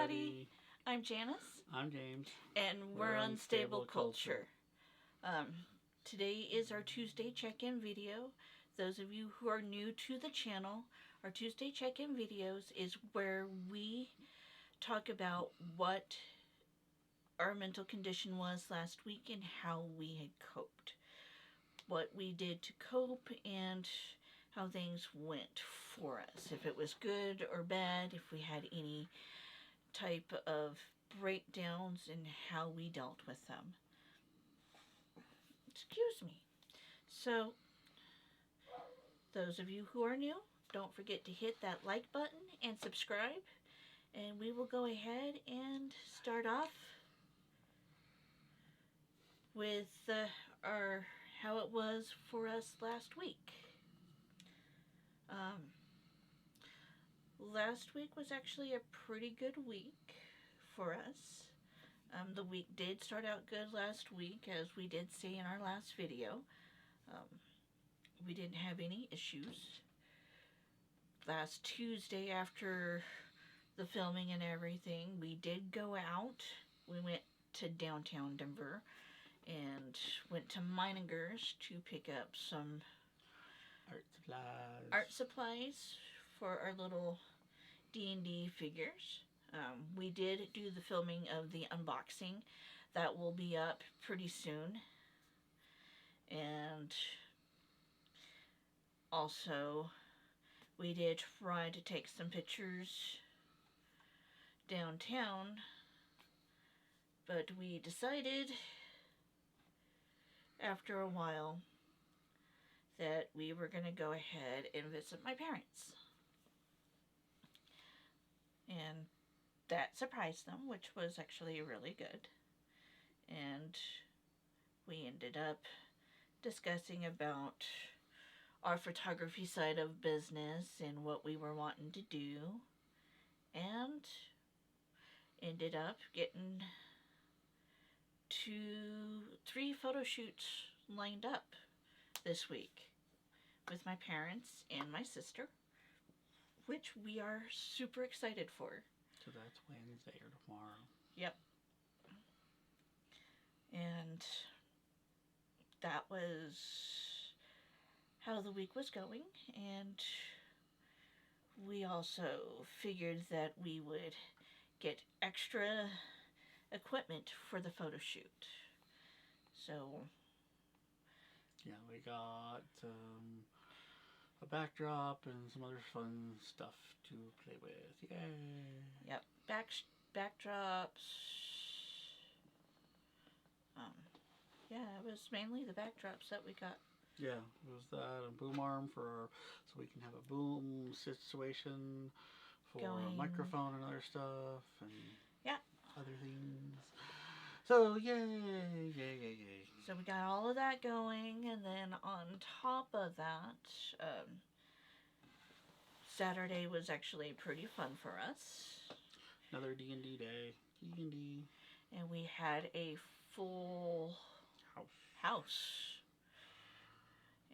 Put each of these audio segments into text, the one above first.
everybody. I'm Janice. I'm James. And we're Unstable Culture. Today is our Tuesday check-in video. Those of you who are new to the channel, our Tuesday check-in videos is where we talk about what our mental condition was last week and how we had coped. What we did to cope and how things went for us. If it was good or bad, if we had any type of breakdowns and how we dealt with them. Excuse me. So, those of you who are new, don't forget to hit that like button and subscribe. And we will go ahead and start off with how it was for us last week. Last week was actually a pretty good week for us. The week did start out good last week, as we did say in our last video. We didn't have any issues. Last Tuesday, after the filming and everything, we did go out. We went to downtown Denver and went to Meininger's to pick up some art supplies for our little D&D figures. We did do the filming of the unboxing. That will be up pretty soon. And also, we did try to take some pictures downtown, but we decided after a while that we were going to go ahead and visit my parents. And that surprised them, which was actually really good. And we ended up discussing about our photography side of business and what we were wanting to do. And ended up getting 3 photo shoots lined up this week with my parents and my sister, which we are super excited for. So that's Wednesday or tomorrow. Yep. And that was how the week was going, and we also figured that we would get extra equipment for the photo shoot. So yeah, we got a backdrop and some other fun stuff to play with. Yay! Yep, backdrops. Yeah, it was mainly the backdrops that we got. Yeah, it was that, a boom arm so we can have a boom situation for a microphone and other stuff, and other things. So yay. So we got all of that going, and then on top of that, Saturday was actually pretty fun for us. Another D&D day. D&D. And we had a full house.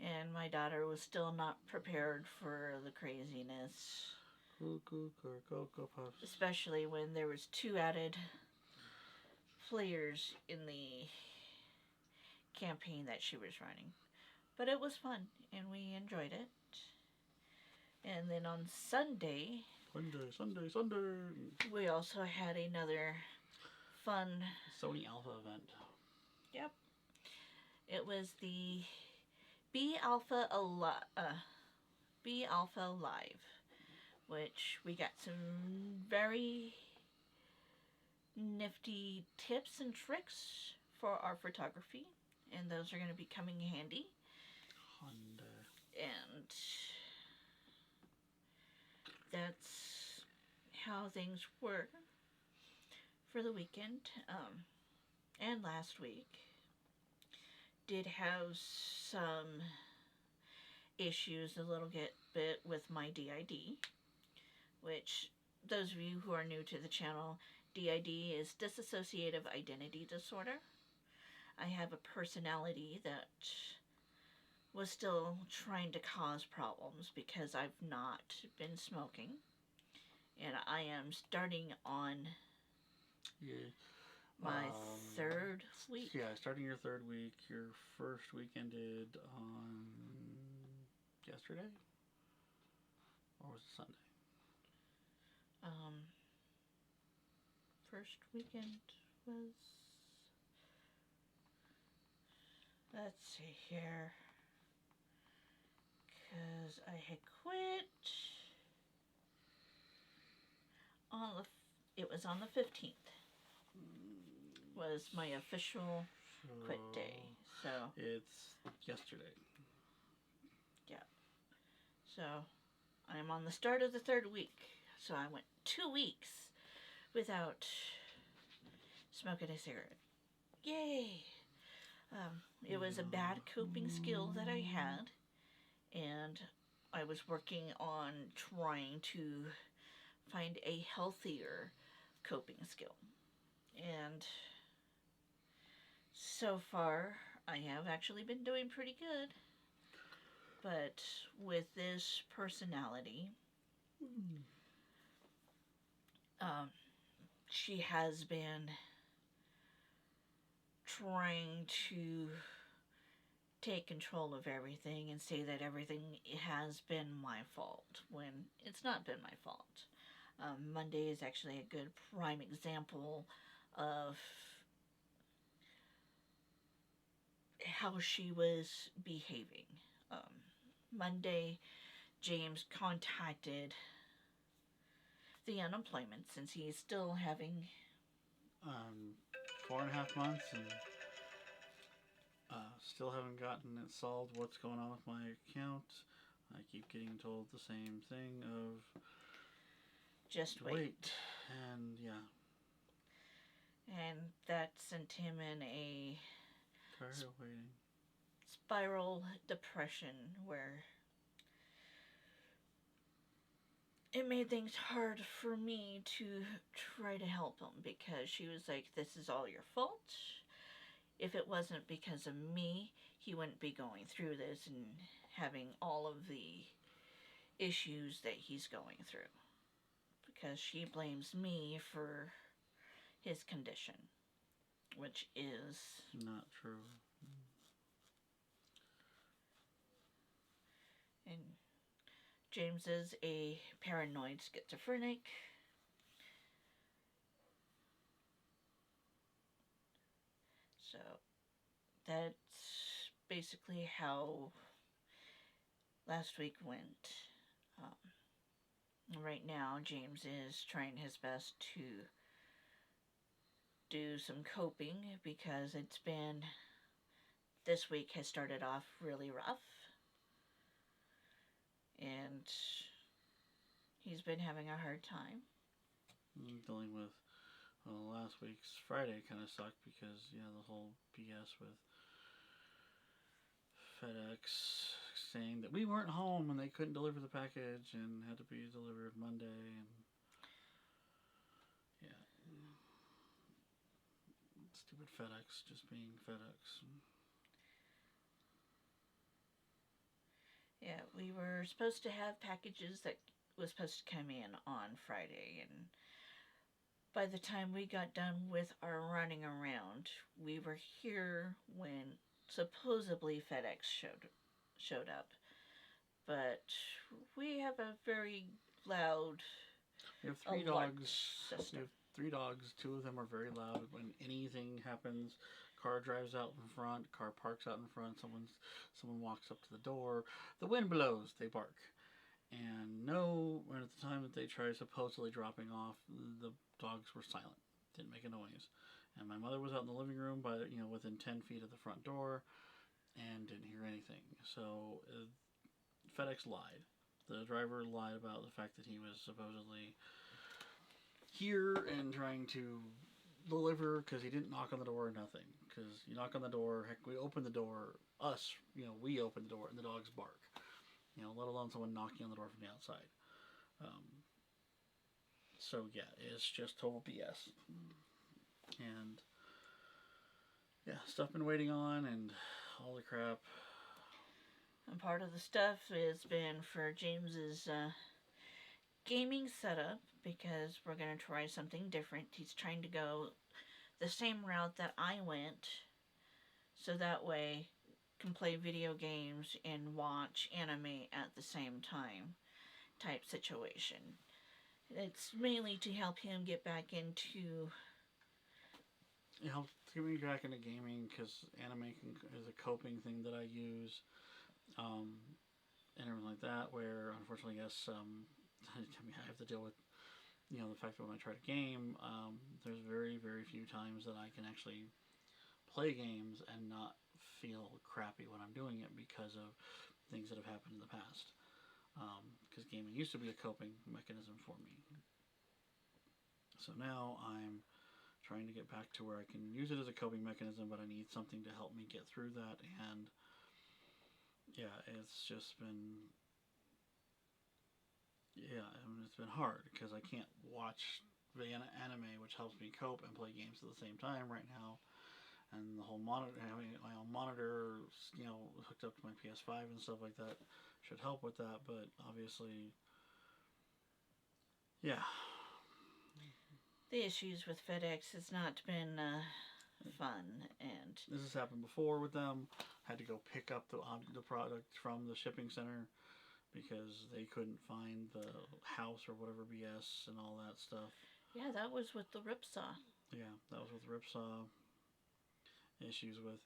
And my daughter was still not prepared for the craziness. Cocoa Puffs. Especially when there was 2 added players in the campaign that she was running. But it was fun, and we enjoyed it. And then on Sunday, we also had another fun Sony Alpha event. Yep. It was the B Alpha Live, which we got some very nifty tips and tricks for our photography, and those are going to be coming handy. And that's how things were for the weekend. And last week did have some issues a little bit with my DID, which those of you who are new to the channel, DID is Dissociative Identity Disorder. I have a personality that was still trying to cause problems because I've not been smoking. And I am starting on my third week. Yeah, starting your third week. Your first week ended on yesterday? Or was it Sunday? First weekend was... Let's see here. Because I had quit on it was on the 15th. Was my official quit day. So it's yesterday. Yeah. So I'm on the start of the third week. So I went 2 weeks without smoking a cigarette. Yay! It was a bad coping skill that I had, and I was working on trying to find a healthier coping skill. And so far, I have actually been doing pretty good. But with this personality, she has been trying to take control of everything and say that everything has been my fault when it's not been my fault. Monday is actually a good prime example of how she was behaving. Monday, James contacted the unemployment since he's still having 4.5 months and still haven't gotten it solved. What's going on with my account? I keep getting told the same thing of just wait. And yeah. And that sent him in a tired of waiting spiral depression where it made things hard for me to try to help him because she was like, this is all your fault. If it wasn't because of me, he wouldn't be going through this and having all of the issues that he's going through. Because she blames me for his condition, which is not true. And James is a paranoid schizophrenic. So that's basically how last week went. Right now, James is trying his best to do some coping because this week has started off really rough. And he's been having a hard time. Dealing with, last week's Friday kind of sucked because, the whole BS with FedEx saying that we weren't home and they couldn't deliver the package and had to be delivered Monday. And yeah. Stupid FedEx just being FedEx. Yeah, we were supposed to have packages that was supposed to come in on Friday, and by the time we got done with our running around, we were here when supposedly FedEx showed up. But we have a very loud We have 3 dogs. System. We have 3 dogs. 2 of them are very loud. When anything happens, car drives out in front, car parks out in front, someone walks up to the door, the wind blows, they bark. And at the time that they tried supposedly dropping off, the dogs were silent, didn't make a noise. And my mother was out in the living room within 10 feet of the front door and didn't hear anything. So FedEx lied. The driver lied about the fact that he was supposedly here and trying to deliver because he didn't knock on the door or nothing. Because you knock on the door, heck, we open the door, we open the door and the dogs bark. Let alone someone knocking on the door from the outside. So yeah, it's just total BS. And yeah, stuff been waiting on and all the crap. And part of the stuff has been for James's gaming setup because we're going to try something different. He's trying to go the same route that I went, so that way can play video games and watch anime at the same time type situation. It's mainly to help him get back into... It helps get me back into gaming because anime is a coping thing that I use, and everything like that, where unfortunately, I guess, I have to deal with, the fact that when I try to game, there's very, very few times that I can actually play games and not feel crappy when I'm doing it because of things that have happened in the past. Because gaming used to be a coping mechanism for me. So now I'm trying to get back to where I can use it as a coping mechanism, but I need something to help me get through that. And yeah, it's just been, it's been hard because I can't watch the anime, which helps me cope, and play games at the same time right now. And the whole monitor, having my own monitor, hooked up to my PS5 and stuff like that should help with that, but obviously, yeah. The issues with FedEx has not been fun, and... This has happened before with them. Had to go pick up the product from the shipping center because they couldn't find the house or whatever BS and all that stuff. Yeah, that was with the Ripsaw. Yeah, that was with Ripsaw. Issues with,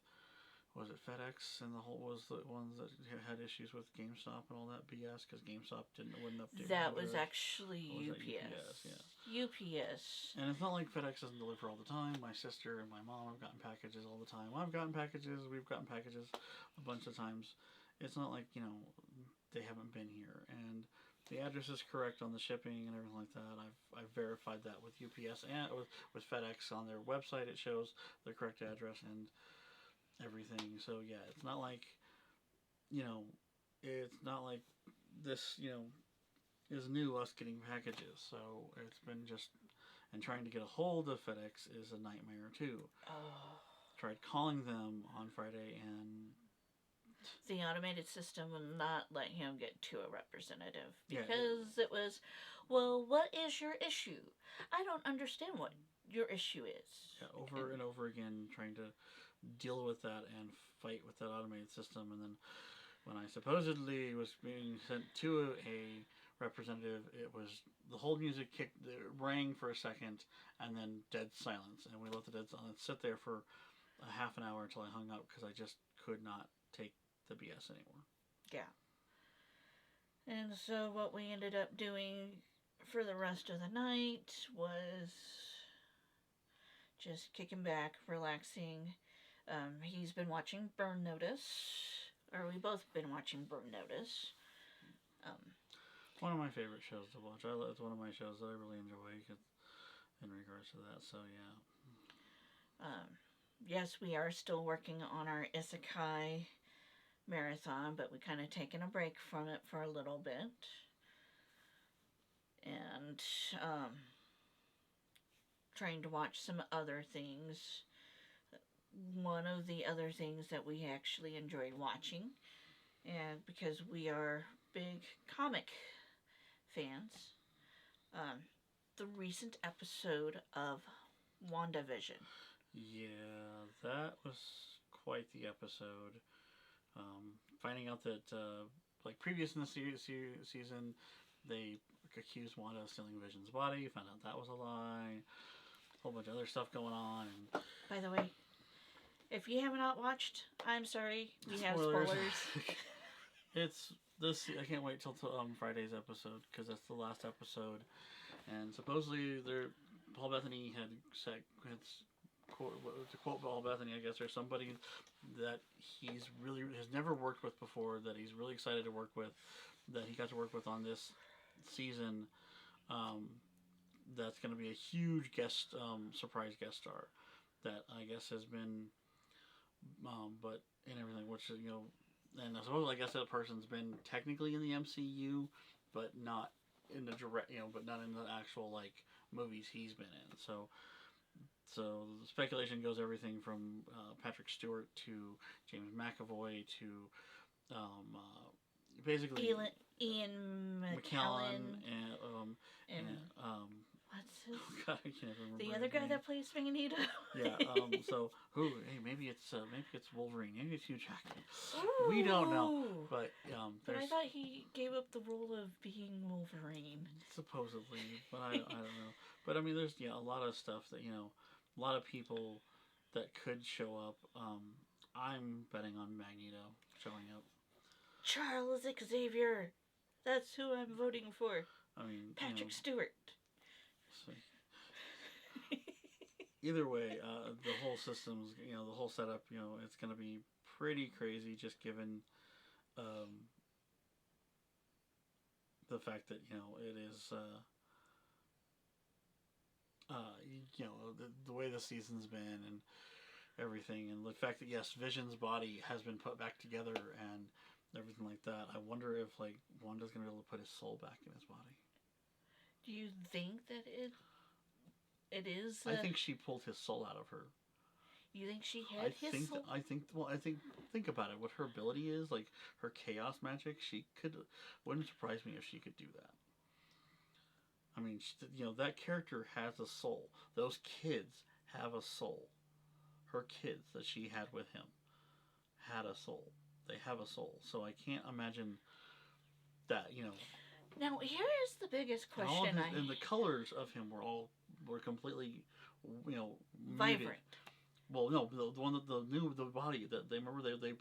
was it FedEx and the whole was the ones that had issues with GameStop and all that BS because GameStop wouldn't update. That was actually UPS. Yeah. UPS. And it's not like FedEx doesn't deliver all the time. My sister and my mom have gotten packages all the time. I've gotten packages. We've gotten packages a bunch of times. It's not like, they haven't been here. And the address is correct on the shipping and everything like that. I've verified that with UPS and with FedEx on their website. It shows the correct address and everything. So yeah, it's not like, it's not like this, is new, us getting packages. So it's been just, and trying to get a hold of FedEx is a nightmare too. Oh. Tried calling them on Friday and the automated system will not let him get to a representative because it was, well, what is your issue? I don't understand what your issue is. Yeah, over and over again, trying to deal with that and fight with that automated system. And then when I supposedly was being sent to a representative, it was the whole music rang for a second and then dead silence. And we let the dead silence sit there for a half an hour until I hung up because I just could not take the BS anymore. Yeah. And so what we ended up doing for the rest of the night was just kicking back, relaxing. He's been watching Burn Notice, or we both been watching Burn Notice. One of my favorite shows to watch. It's one of my shows that I really enjoy in regards to that. So yeah. Yes, we are still working on our Isekai marathon, but we kind of taken a break from it for a little bit. And trying to watch some other things. One of the other things that we actually enjoyed watching, and because we are big comic fans, the recent episode of WandaVision. Yeah, that was quite the episode. Finding out that, previous in the season, they accused Wanda of stealing Vision's body, found out that was a lie, a whole bunch of other stuff going on. And by the way, if you have not watched, I'm sorry, we have spoilers. It's this. I can't wait till Friday's episode because that's the last episode, and supposedly Paul Bettany had said, to quote Paul Bettany, I guess, there's somebody that he's really has never worked with before that he's really excited to work with, that he got to work with on this season. That's going to be a huge surprise guest star that I guess has been, but in everything, which and I suppose I guess that person's been technically in the MCU, but not in the direct, but not in the actual movies he's been in. So the speculation goes everything from Patrick Stewart to James McAvoy to basically Ian McKellen and what's his? Oh God, I can't remember The other guy name. that plays Magneto. Yeah. So who? Hey, maybe it's Wolverine. Maybe it's Hugh Jackman. We don't know. But But I thought he gave up the role of being Wolverine. Supposedly, but I don't know. But I mean, there's a lot of stuff that a lot of people that could show up. I'm betting on Magneto showing up. Charles Xavier. That's who I'm voting for. I mean, Patrick Stewart. So, either way, the whole system's, the whole setup, it's going to be pretty crazy just given the fact that, it is, the way the season's been and everything, and the fact that, yes, Vision's body has been put back together and everything like that. I wonder if, Wanda's going to be able to put his soul back in his body. Do you think that it is? I think she pulled his soul out of her. You think she had his soul? Think about it. What her ability is, like her chaos magic, wouldn't surprise me if she could do that. I mean, that character has a soul. Those kids have a soul. Her kids that she had with him had a soul. They have a soul. So I can't imagine that, Now, here's the biggest question. And the colors of him were completely, vibrant. Muted. Well, no, the one that the body that they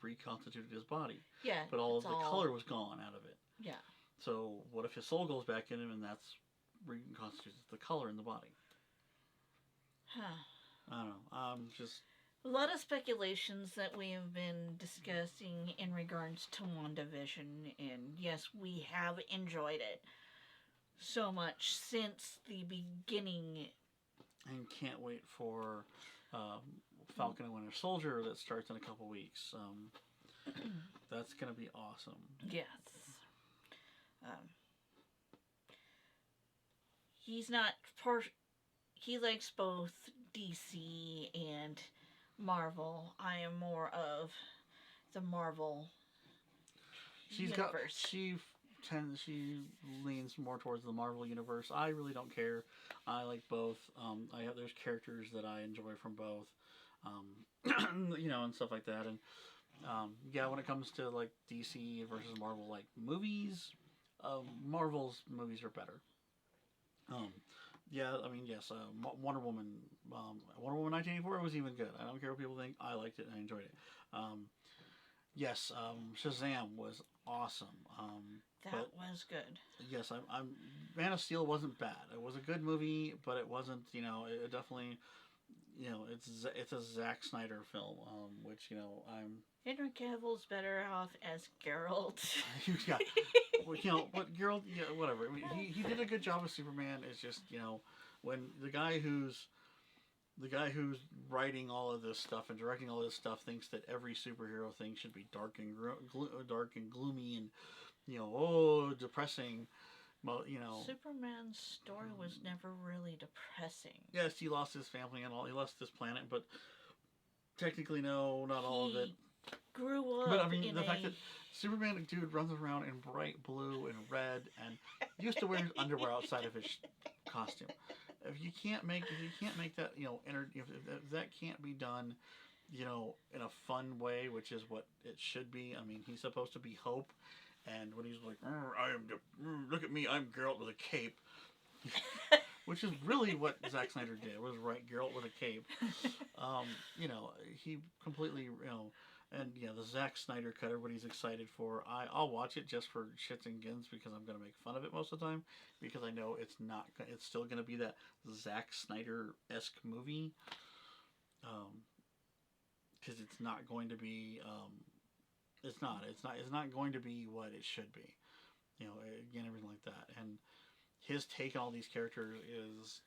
reconstituted his body. Yeah. But all of the color was gone out of it. Yeah. So what if his soul goes back in him and that's reconstitutes the color in the body? I don't know. Just a lot of speculations that we have been discussing in regards to WandaVision, and yes, we have enjoyed it so much since the beginning. And can't wait for Falcon and Winter Soldier that starts in a couple weeks. That's going to be awesome. Yes. He's not he likes both DC and Marvel. I am more of the Marvel universe. She leans more towards the Marvel universe. I really don't care. I like both. There's characters that I enjoy from both, and stuff like that. And when it comes to like DC versus Marvel, like movies, Marvel's movies are better. Yes, Wonder Woman 1984 was even good. I don't care what people think. I liked it and I enjoyed it. Yes, Shazam was awesome. That was good. Yes, Man of Steel wasn't bad. It was a good movie, but it wasn't. It definitely. It's a Zack Snyder film, which I'm. Henry Cavill's better off as Geralt. Yeah, but Geralt, whatever. I mean, he did a good job as Superman. It's just when the guy who's writing all of this stuff and directing all this stuff thinks that every superhero thing should be dark and gloomy and depressing. Well, Superman's story was never really depressing. Yes, he lost his family and all. He lost this planet, but technically, no, not all of it. Grew up. But I mean, the fact that Superman, dude, runs around in bright blue and red and used to wear his underwear outside of his costume. If you can't make that, if that can't be done, in a fun way, which is what it should be. I mean, he's supposed to be hope. And when he's like, look at me, I'm Geralt with a cape. Which is really what Zack Snyder did, was write Geralt with a cape. He completely, and the Zack Snyder cut, everybody's excited for. I'll watch it just for shits and gins because I'm going to make fun of it most of the time. Because I know it's still going to be that Zack Snyder-esque movie. Because it's not going to be... It's not going to be what it should be. Again, everything like that. And his take on all these characters is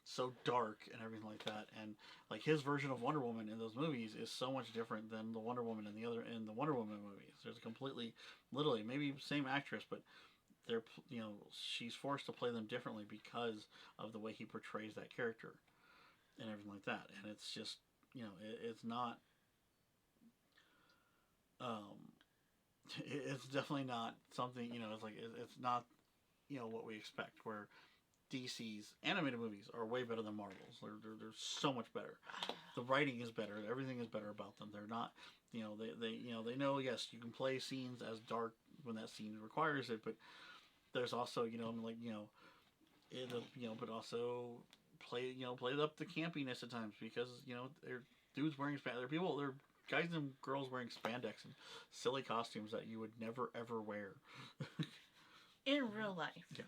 so dark and everything like that. And like his version of Wonder Woman in those movies is so much different than the Wonder Woman in the Wonder Woman movies. There's a completely, literally, maybe same actress, but they're she's forced to play them differently because of the way he portrays that character and everything like that. And it's just it's not. it's definitely not something, it's like, it's not, what we expect, where DC's animated movies are way better than Marvel's. They're so much better. The writing is better. Everything is better about them. They're not, they know, yes, you can play scenes as dark when that scene requires it, but there's also, but also play up the campiness at times, because, they're dudes wearing spandex. They're guys and girls wearing spandex and silly costumes that you would never ever wear in real life. Yeah,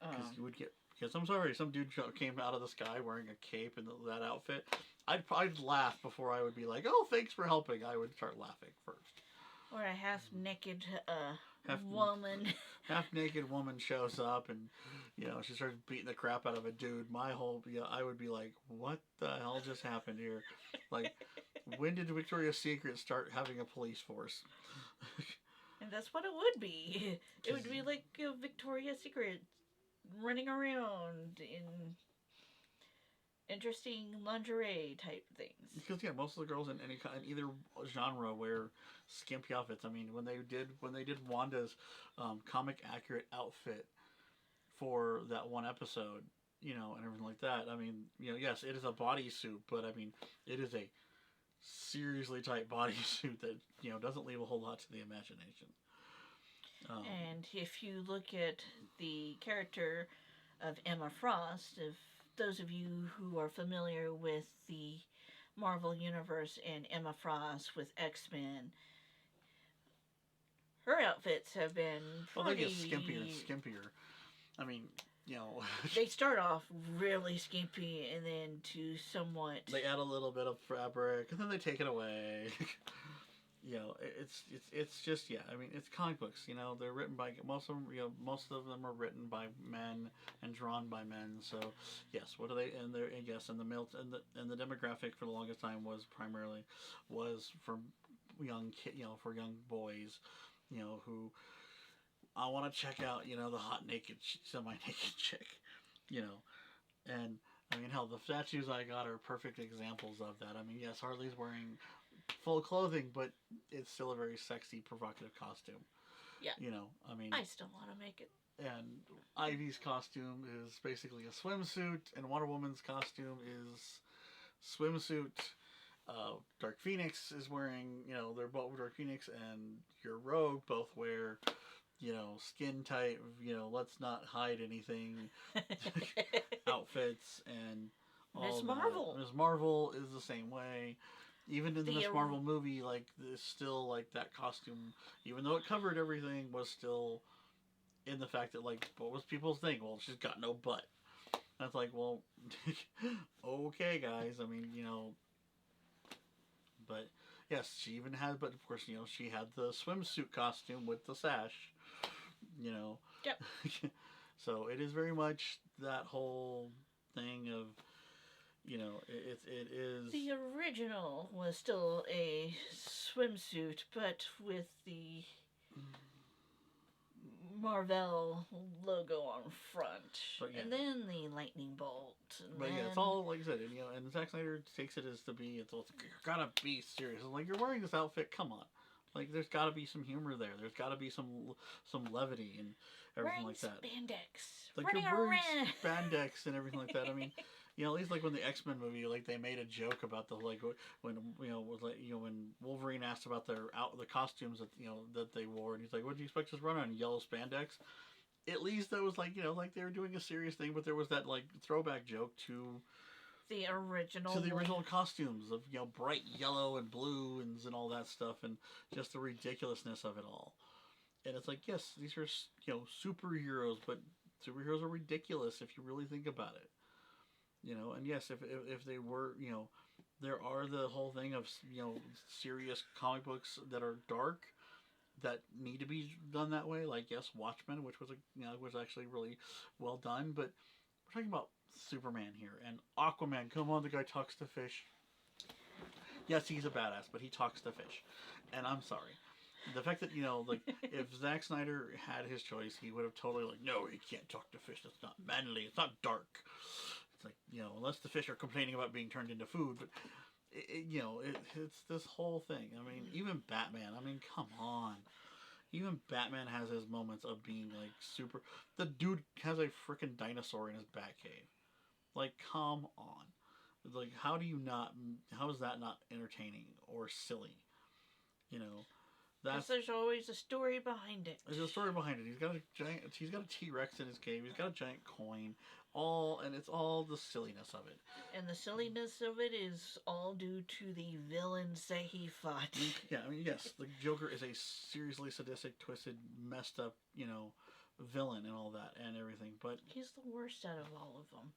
because you would get. Because I'm sorry, some dude came out of the sky wearing a cape and that outfit. I'd laugh before I would be like, "Oh, thanks for helping." I would start laughing first. Or a half-naked woman. Half-naked woman shows up and, she starts beating the crap out of a dude. I would be like, what the hell just happened here? Like, when did Victoria's Secret start having a police force? And that's what it would be. It would be like Victoria's Secret running around in interesting lingerie type things. Because most of the girls in either genre wear skimpy outfits. I mean, when they did Wanda's comic accurate outfit for that one episode, and everything like that. I mean, yes, it is a bodysuit, but I mean, it is a seriously tight bodysuit that doesn't leave a whole lot to the imagination. And if you look at the character of Emma Frost, if those of you who are familiar with the Marvel Universe and Emma Frost with X-Men, her outfits have been pretty... Well, they get skimpier and skimpier. I mean, they start off really skimpy and then to somewhat... They add a little bit of fabric and then they take it away. It's just, I mean, it's comic books, they're written by, most of them are written by men and drawn by men, so, yes, what do they, and the demographic for the longest time was for for young boys, who, I want to check out, the hot naked, semi-naked chick, and, I mean, hell, the statues I got are perfect examples of that. I mean, yes, Harley's wearing full clothing, but it's still a very sexy, provocative costume. Yeah. I mean... I still want to make it. And Ivy's costume is basically a swimsuit, and Wonder Woman's costume is swimsuit. Dark Phoenix is wearing, they're both Dark Phoenix and your Rogue both wear, skin tight, let's not hide anything outfits, and all Miss Marvel. Miss Marvel is the same way. Even in the Miss Marvel movie, like, there's still, like, that costume, even though it covered everything, was still in the fact that, like, what was people's thing? Well, she's got no butt. That's like, well, okay, guys. I mean, but, yes, she even had, but, of course, she had the swimsuit costume with the sash, Yep. So, it is very much that whole thing of... it is... The original was still a swimsuit, but with the Marvel logo on front. And then the lightning bolt. But yeah, it's all, like I said, and Zack Snyder takes it as to be, it's gotta be serious. It's like, you're wearing this outfit, come on. Like, there's gotta be some humor there. There's gotta be some levity and everything like that. Spandex. Like, you're wearing spandex and everything like that. I mean... at least like when the X-Men movie, like they made a joke about the when when Wolverine asked about the costumes that they wore, and he's like, "What do you expect us to run on, yellow spandex?" At least that was like like they were doing a serious thing, but there was that like throwback joke to the original costumes of bright yellow and blue and all that stuff, and just the ridiculousness of it all. And it's like, yes, these are superheroes, but superheroes are ridiculous if you really think about it. And yes, if they were, there are the whole thing of, serious comic books that are dark that need to be done that way. Like, yes, Watchmen, which was was actually really well done. But we're talking about Superman here and Aquaman. Come on, the guy talks to fish. Yes, he's a badass, but he talks to fish. And I'm sorry. The fact that, like, if Zack Snyder had his choice, he would have totally no, he can't talk to fish. That's not manly. It's not dark. Like, unless the fish are complaining about being turned into food, but it's this whole thing. I mean, even Batman. I mean, come on, Even Batman has his moments of being like super. The dude has a freaking dinosaur in his Batcave. Like, come on. Like, how is that not entertaining or silly? You know, because there's always a story behind it. There's a story behind it. He's got a T-Rex in his cave. He's got a giant coin. And it's all the silliness of it. And the silliness of it is all due to the villains that he fought. Yeah, I mean, yes, the Joker is a seriously sadistic, twisted, messed up, villain and all that and everything. But he's the worst out of all of them.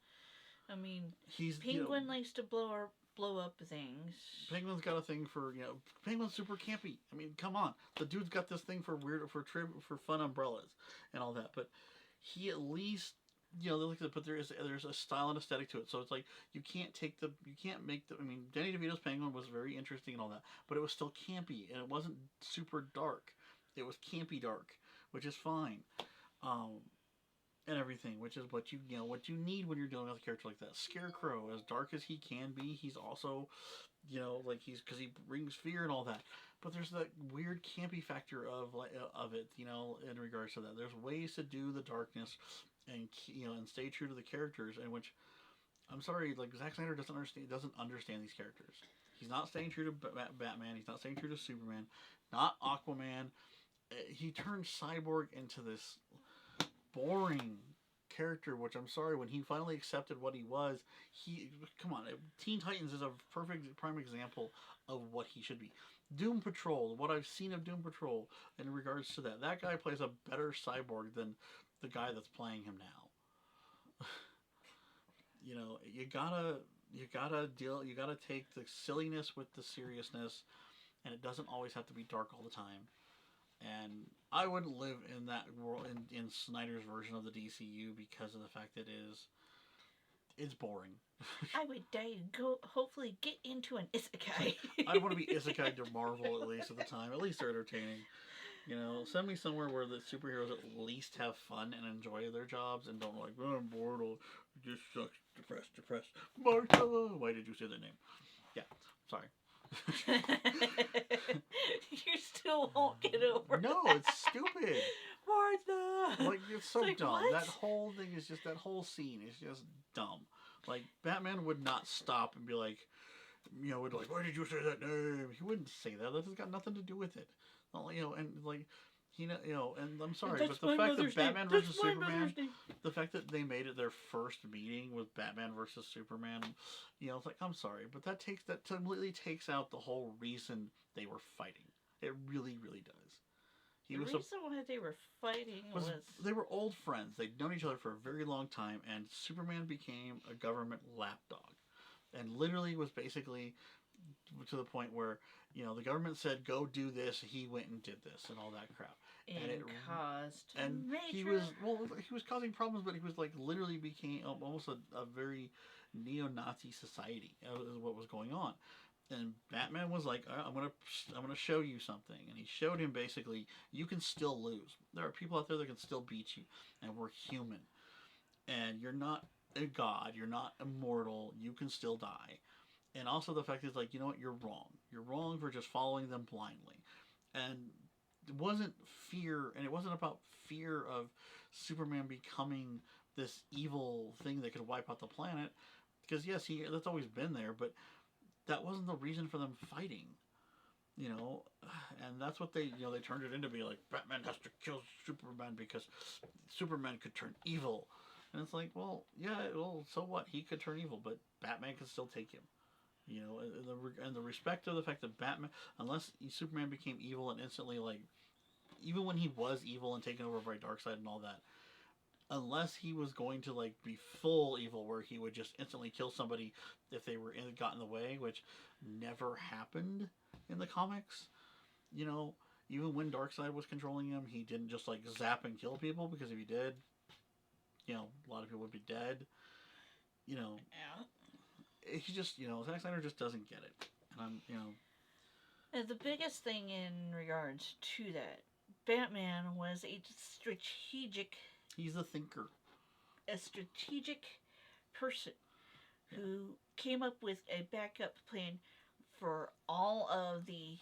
I mean, Penguin likes to blow up things. Penguin's got a thing for, Penguin's super campy. I mean, come on. The dude's got this thing for fun umbrellas and all that. But he at least, but there's a style and aesthetic to it. So it's like, you can't Danny DeVito's Penguin was very interesting and all that, but it was still campy and it wasn't super dark. It was campy dark, which is fine. And everything, which is what you need when you're dealing with a character like that. Scarecrow, as dark as he can be, he's also, because he brings fear and all that. But there's that weird campy factor of it, in regards to that. There's ways to do the darkness and stay true to the characters, and which, I'm sorry, like, Zack Snyder doesn't understand these characters. He's not staying true to Batman. He's not staying true to Superman. Not Aquaman. He turned Cyborg into this boring character, which I'm sorry, when he finally accepted what he was, come on, Teen Titans is a perfect prime example of what he should be. Doom Patrol, what I've seen of Doom Patrol in regards to that guy plays a better Cyborg than the guy that's playing him now. You gotta take the silliness with the seriousness, and it doesn't always have to be dark all the time. And I wouldn't live in that world in Snyder's version of the DCU because of the fact that it's boring. I would die and hopefully get into an isekai. I want to be isekai to Marvel at least at the time. At least they're entertaining. Send me somewhere where the superheroes at least have fun and enjoy their jobs and don't like, oh, I'm bored, or just sucks, depressed. Martha! Why did you say that name? Yeah, sorry. You still won't get over No, that. it's stupid. Martha! Like, it's so dumb. What? That whole thing is just, that whole scene is just dumb. Like, Batman would not stop and be like, why did you say that name? He wouldn't say that. That has got nothing to do with it. And like, and I'm sorry, but the fact that Batman versus Superman, the fact that they made it their first meeting with Batman versus Superman, it's like, I'm sorry, but that completely takes out the whole reason they were fighting. It really, really does. The reason why they were fighting was they were old friends. They'd known each other for a very long time, and Superman became a government lapdog, and literally was basically to the point where the government said go do this, he went and did this and all that crap, and it caused he was causing problems, but he was like literally became almost a very neo-Nazi society is what was going on. And Batman was like, I'm gonna show you something, and he showed him basically, you can still lose. There are people out there that can still beat you, and we're human, and you're not a god, you're not immortal, you can still die. And also the fact is, like, you know what, you're wrong. You're wrong for just following them blindly. And it wasn't fear, and it wasn't about fear of Superman becoming this evil thing that could wipe out the planet. Because, yes, that's always been there, but that wasn't the reason for them fighting. And that's what they turned it into, be like, Batman has to kill Superman because Superman could turn evil. And it's like, well, yeah, so what? He could turn evil, but Batman could still take him. And the respect of the fact that Batman, unless Superman became evil and instantly, like, even when he was evil and taken over by Darkseid and all that, unless he was going to, like, be full evil where he would just instantly kill somebody if they got in the way, which never happened in the comics. Even when Darkseid was controlling him, he didn't just, like, zap and kill people, because if he did, a lot of people would be dead. Yeah. He just, Zack Snyder just doesn't get it. And And the biggest thing in regards to that, Batman was a strategic... He's a thinker. A strategic person who came up with a backup plan for all of the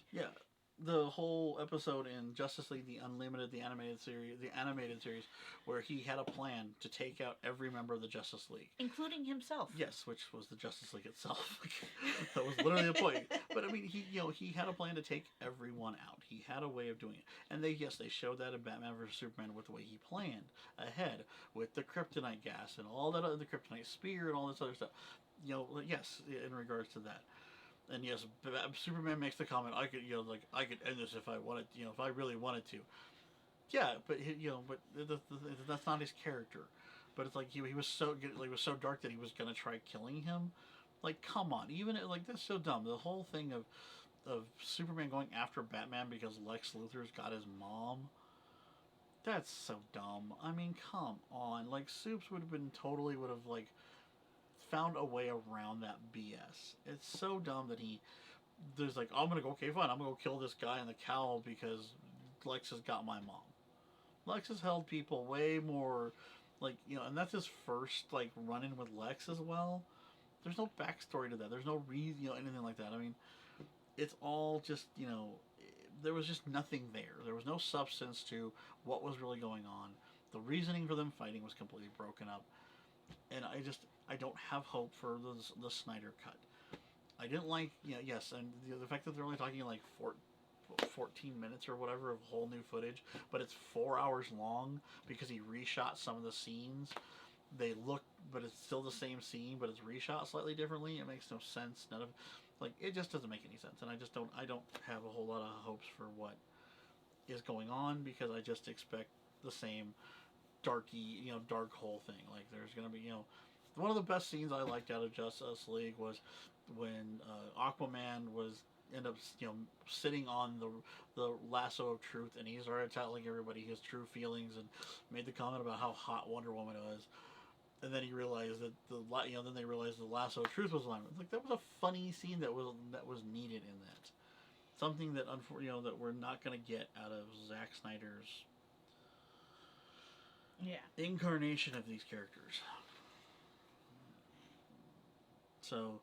the whole episode in Justice League the Unlimited, the animated series, where he had a plan to take out every member of the Justice League, including himself. Yes, which was the Justice League itself. That was literally the point. But I mean, he had a plan to take everyone out. He had a way of doing it, and they showed that in Batman vs Superman with the way he planned ahead with the kryptonite gas and all that, the kryptonite spear and all this other stuff. Yes, in regards to that. And yes, Superman makes the comment, I could end this if I wanted, if I really wanted to. Yeah, but that's not his character. But it's like he was so dark that he was gonna try killing him. Like, come on, even that's so dumb. The whole thing of Superman going after Batman because Lex Luthor's got his mom. That's so dumb. I mean, come on. Like, Supes would have found a way around that BS. It's so dumb that there's like, I'm gonna go, okay, fine, I'm gonna go kill this guy in the cowl because Lex has got my mom. Lex has held people way more, and that's his first, run-in with Lex as well. There's no backstory to that. There's no reason, anything like that. I mean, it's all just, there was just nothing there. There was no substance to what was really going on. The reasoning for them fighting was completely broken up. And I don't have hope for the Snyder cut. I didn't like, yes, and the fact that they're only talking 14 minutes or whatever of whole new footage, but it's 4 hours long because he reshot some of the scenes. They look, but it's still the same scene, but it's reshot slightly differently. It makes no sense. None of, it just doesn't make any sense, and I don't have a whole lot of hopes for what is going on because I just expect the same dark hole thing. There's gonna be, one of the best scenes I liked out of Justice League was when Aquaman end up sitting on the lasso of truth, and he started telling everybody his true feelings and made the comment about how hot Wonder Woman was, and then he realized that then they realized the lasso of truth was on. That was a funny scene that was needed in that. Something that that we're not gonna get out of Zack Snyder's incarnation of these characters. So,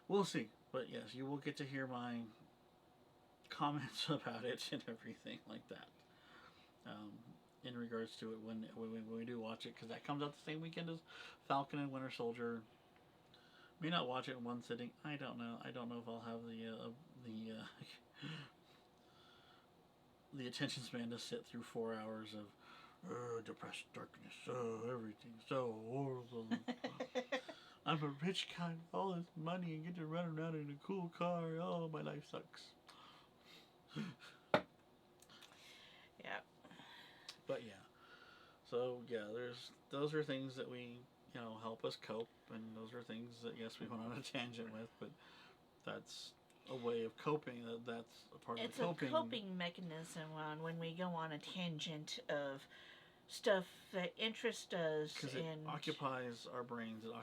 we'll see. But yes, you will get to hear my comments about it and everything like that. In regards to it when we do watch it, because that comes out the same weekend as Falcon and Winter Soldier. May not watch it in one sitting. I don't know. I don't know if I'll have the attention span to sit through 4 hours of depressed darkness. Everything's so horrible. I'm a rich guy with all this money and get to run around in a cool car. Oh, my life sucks. Yeah. But yeah. So yeah, those are things that we help us cope, and those are things that yes we went on a tangent with, but that's a way of coping. That's a part of the coping. It's a coping mechanism when we go on a tangent of stuff that interests us. Because it occupies our brains. It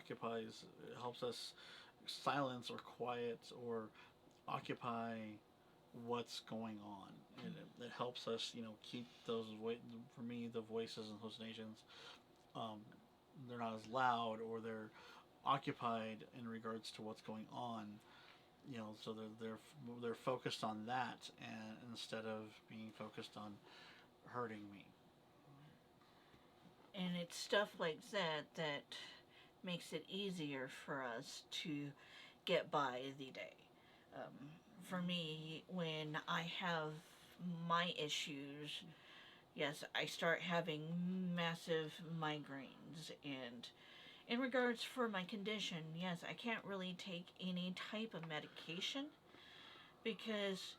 helps us silence or quiet or occupy what's going on. And it helps us, keep those, for me, the voices and hallucinations, they're not as loud, or they're occupied in regards to what's going on. So they're focused on that, and instead of being focused on hurting me. And it's stuff like that makes it easier for us to get by the day. For me, when I have my issues, yes, I start having massive migraines. And in regards for my condition, yes, I can't really take any type of medication because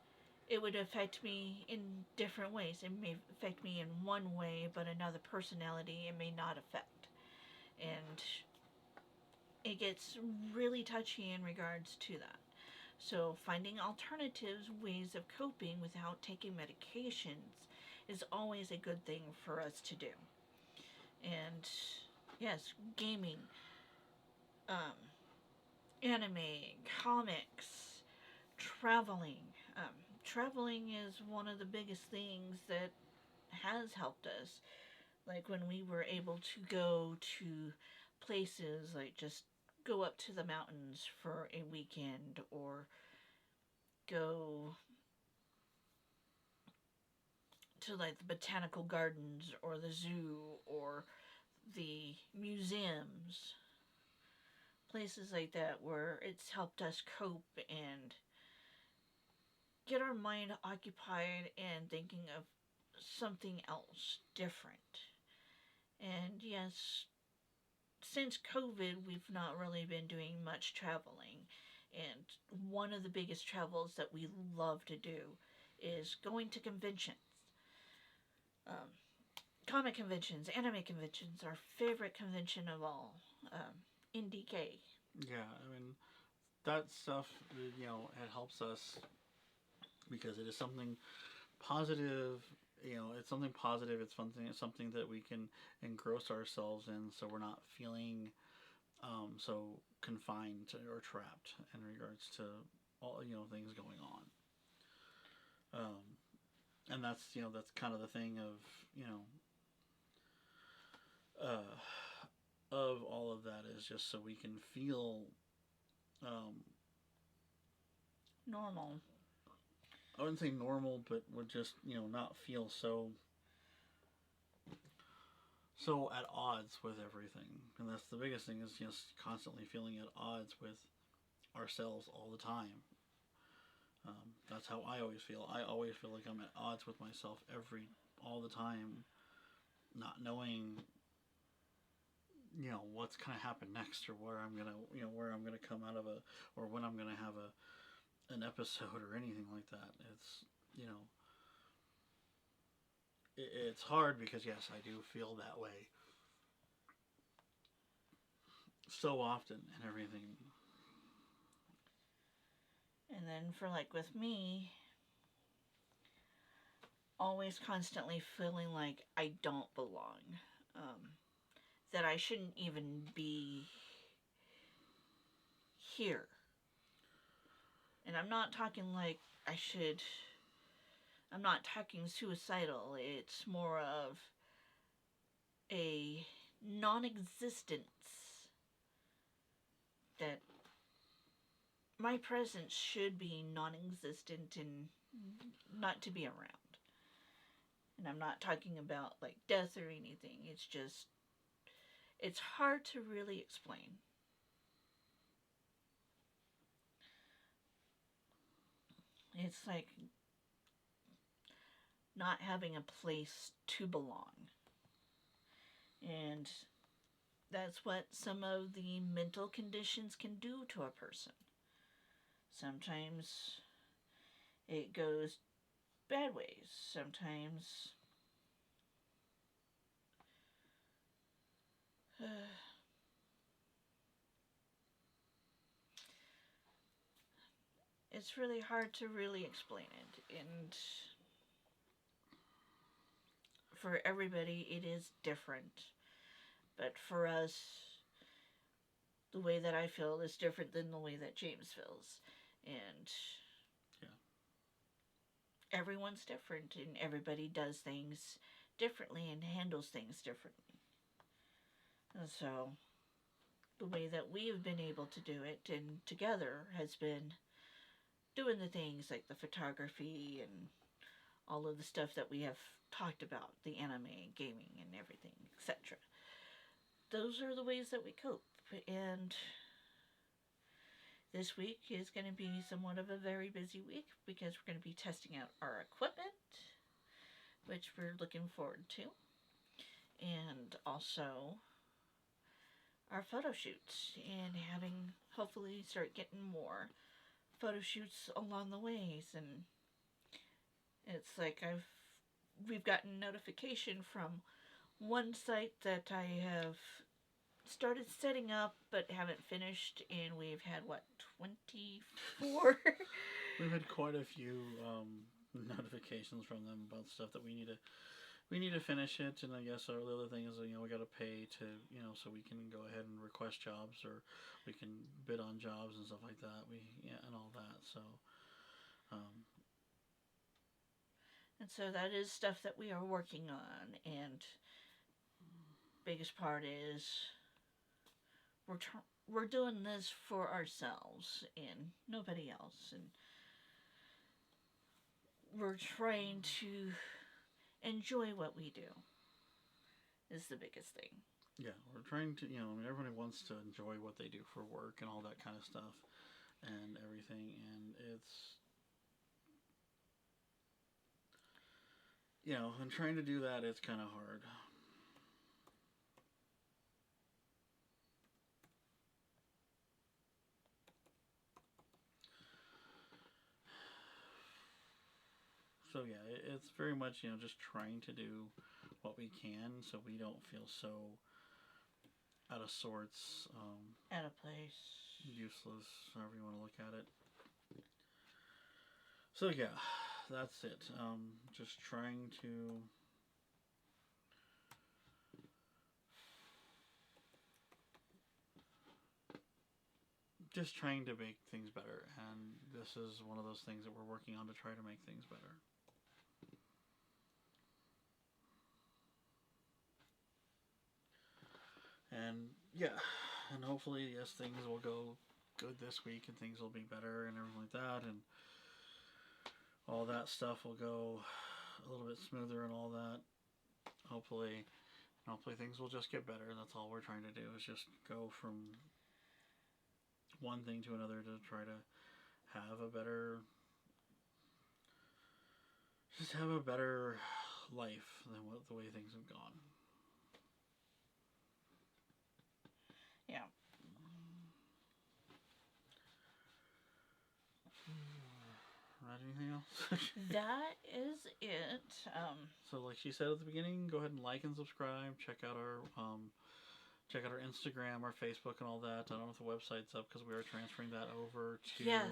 it would affect me in different ways. It may affect me in one way, but another personality it may not affect. And it gets really touchy in regards to that. So finding alternatives, ways of coping without taking medications is always a good thing for us to do. And yes, gaming, anime, comics, traveling. Traveling is one of the biggest things that has helped us. Like when we were able to go to places, like just go up to the mountains for a weekend, or go to like the botanical gardens or the zoo or the museums, places like that where it's helped us cope and get our mind occupied and thinking of something else different. And yes, since COVID, we've not really been doing much traveling. And one of the biggest travels that we love to do is going to conventions. Comic conventions, anime conventions, our favorite convention of all, in DK. Yeah, I mean, that stuff, you know, it helps us because it is something positive. You know, it's something positive. It's something that we can engross ourselves in, so we're not feeling so confined or trapped in regards to all, you know, things going on. And that's, you know, that's kind of the thing of, you know, of all of that is just so we can feel normal. I wouldn't say normal, but would just, you know, not feel so at odds with everything. And that's the biggest thing, is just constantly feeling at odds with ourselves all the time. That's how I always feel. I always feel like I'm at odds with myself all the time, not knowing, you know, what's gonna happen next, or where I'm gonna come out of or when I'm gonna have an episode or anything like that. It's, you know, it's hard because yes, I do feel that way so often and everything. And then for like with me, always constantly feeling like I don't belong, that I shouldn't even be here. And I'm not talking like I'm not talking suicidal. It's more of a non-existence, that my presence should be non-existent and not to be around. And I'm not talking about like death or anything. It's just, it's hard to really explain. It's like not having a place to belong. And that's what some of the mental conditions can do to a person. Sometimes it goes bad ways. Sometimes it's really hard to really explain it. And for everybody, it is different. But for us, the way that I feel is different than the way that James feels. And yeah, everyone's different, and everybody does things differently and handles things differently. And so the way that we have been able to do it and together has been doing the things like the photography and all of the stuff that we have talked about, the anime, gaming, and everything, etc. Those are the ways that we cope. And this week is going to be somewhat of a very busy week because we're going to be testing out our equipment, which we're looking forward to, and also our photo shoots, and having, hopefully start getting more photo shoots along the ways. And it's like we've gotten notification from one site that I have started setting up but haven't finished, and we've had 24 we've had quite a few notifications from them about stuff that we need to finish it. And I guess the other thing is, you know, we got to pay to, you know, so we can go ahead and request jobs, or we can bid on jobs and stuff like that. And all that. So and so that is stuff that we are working on. And biggest part is we're doing this for ourselves and nobody else. And we're trying to enjoy what we do is the biggest thing. Yeah, we're trying to, I mean, everybody wants to enjoy what they do for work and all that kind of stuff and everything, and it's, and trying to do that, it's kind of hard. So yeah, it's very much, just trying to do what we can so we don't feel so out of sorts. Out of place. Useless, however you want to look at it. So yeah, that's it. Just trying to make things better, and this is one of those things that we're working on to try to make things better. And yeah, and hopefully, yes, things will go good this week and things will be better and everything like that, and all that stuff will go a little bit smoother and all that. Hopefully things will just get better, and that's all we're trying to do is just go from one thing to another to try to have a better life than the way things have gone. Yeah. Anything else? That is it. So like she said at the beginning, go ahead and like and subscribe. Check out our Instagram, our Facebook, and all that. I don't know if the website's up because we are transferring that over to. Yes,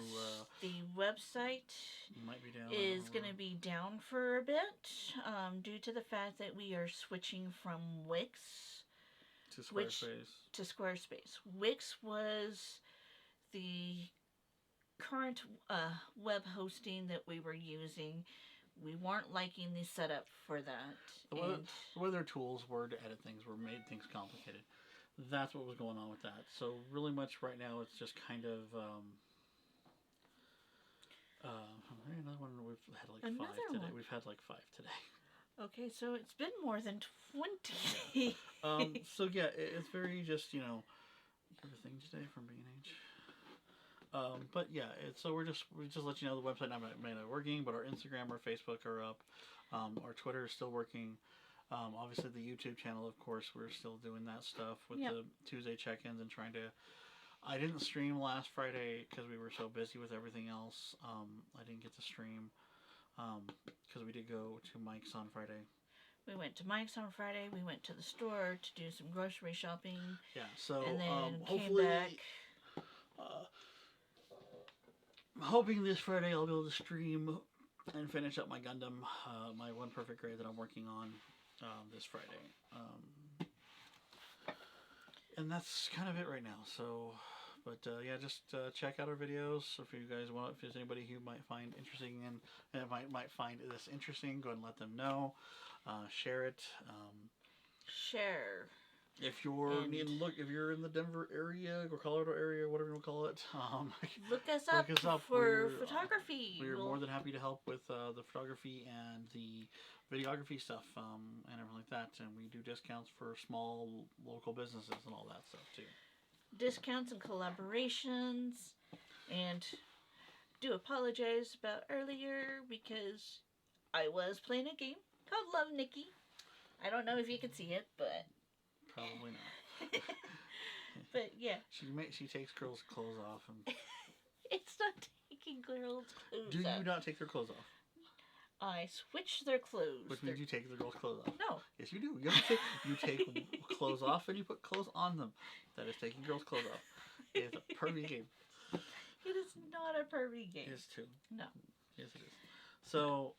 the website might be down. Is going to be down for a bit due to the fact that we are switching from Wix to Squarespace. Wix was the current web hosting that we were using. We weren't liking the setup for that. The way their tools were to edit things made things complicated. That's what was going on with that. So really much right now it's just kind of another one. We've had like another 5 today. one. We've had like 5 today. Okay, so it's been more than 20. So yeah, it's very just you have a thing today from B&H. But yeah, we just let you know the website may not working, but our Instagram, our Facebook are up. Our Twitter is still working. Obviously the YouTube channel, of course, we're still doing that stuff with the Tuesday check-ins and trying to. I didn't stream last Friday because we were so busy with everything else. I didn't get to stream because we did go to Mike's on Friday. We went to Mike's on Friday. We went to the store to do some grocery shopping. Yeah, so and then hopefully, came back. I'm hoping this Friday I'll be able to stream and finish up my Gundam, my One Perfect Grade that I'm working on this Friday. And that's kind of it right now. So, but yeah, just check out our videos. If you guys want, if there's anybody who might find interesting and might find this interesting, go ahead and let them know. Share it. Share. If you're if you're in the Denver area or Colorado area, whatever you want to call it, look us up for photography. We're more than happy to help with the photography and the videography stuff and everything like that. And we do discounts for small local businesses and all that stuff too. Discounts and collaborations. And do apologize about earlier because I was playing a game called Love Nikki. I don't know if you can see it, but. Probably not. But yeah. She takes girls' clothes off and. It's not taking girls' clothes off. Do you not take their clothes off? I switch their clothes. Which means you take the girls' clothes off. No. Yes, you do. You take clothes off and you put clothes on them. That is taking girls' clothes off. It is a pervy game. It is not a pervy game. It is too. No. Yes, it is. So,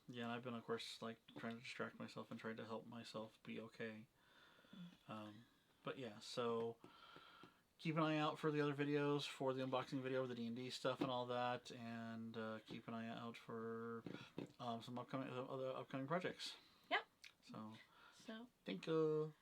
yeah, and I've been, of course, like trying to distract myself and trying to help myself be okay. But yeah, so keep an eye out for the other videos, for the unboxing video, the D&D stuff and all that, and keep an eye out for some other upcoming projects. Yep. So thank you.